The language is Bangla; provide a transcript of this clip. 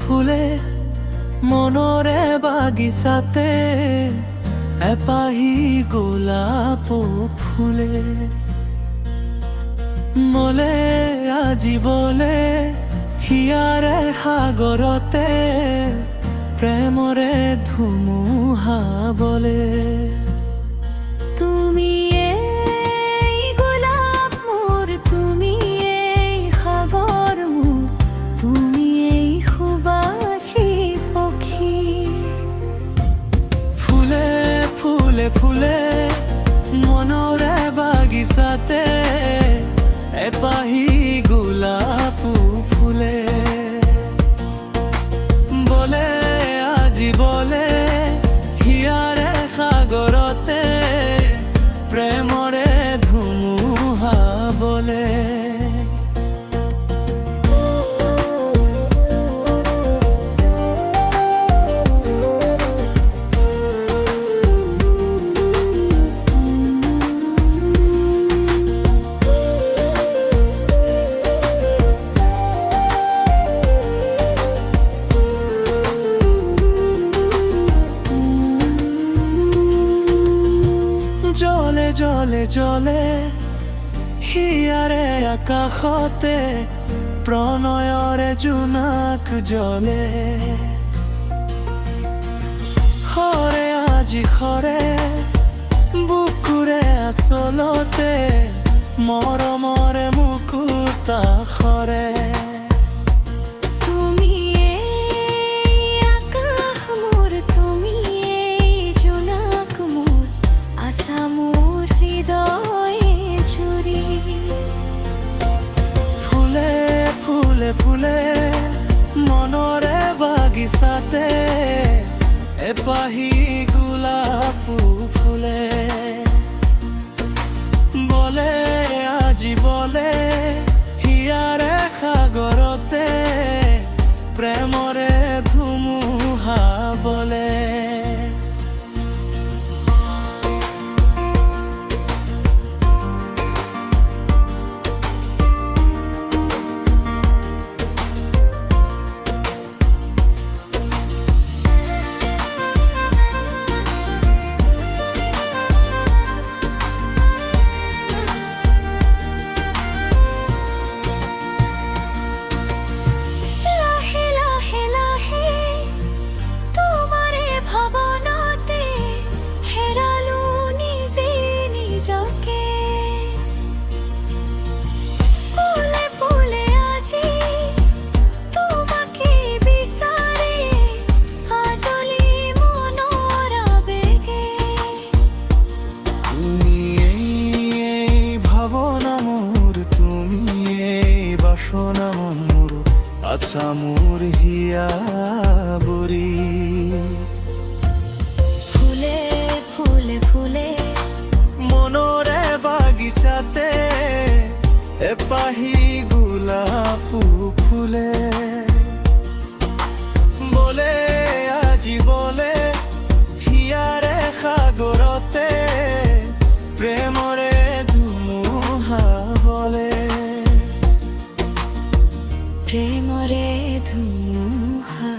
ফুলে মনৰে বাগিচাতে এপাহি গোলাপ ফুলে মলে আজি বলে হিয়াৰে সাগৰতে প্ৰেমৰে ধুমুহা বলে তুমি এই গোলাপ মোর, তুমি এই সাগর মোর, তুমি এই সুবাসী পক্ষী। ফুলে ফুলে ফুলে মনৰে বাগিচাতে এপাহি গোলাপ ফুলে বলে আজি বলে হিয়াৰে সাগৰতে প্ৰেমৰে ধুমুহা বলে জলে জলে জলে হিয়াৰে আকাশতে প্ৰণয়ৰে জোনাক জলে খৰে আজি খৰে বুকুৰে আচলতে মৰমৰে মুকুতা খৰে তুমি এই আকাশ মোর, তুমি এই জোনাক মোর, আশা মোর হৃদয়ে জুড়ি। ফুলে ফুলে ফুলে মনৰে বাগিচাতে এপাহি গোলাপ ফুলে বলে আজি বলে হিয়াৰে সাগৰতে প্ৰেমৰে ধুমুহা বলে লাহে লাহে লাহে তোমারে ভাবনাতে হেরালো নিজে নিজকে। ফুলে ফুলে আজি তোমাকে বিচারে কাজলি মনৰ আবেগে। তুমি এই ভাৱনা মোৰ, তুমি এই বাসনা মোৰ, আশা মোৰ হিয়া বুৰি ফুলে ফুলে ফুলে মনৰে বাগিচাতে এপাহি গোলাপ ফুলে বলে আজি বলে হিয়াৰে সাগৰতে প্ৰেমৰে ধুমুহা বলে প্রেমরে ধুমুহা।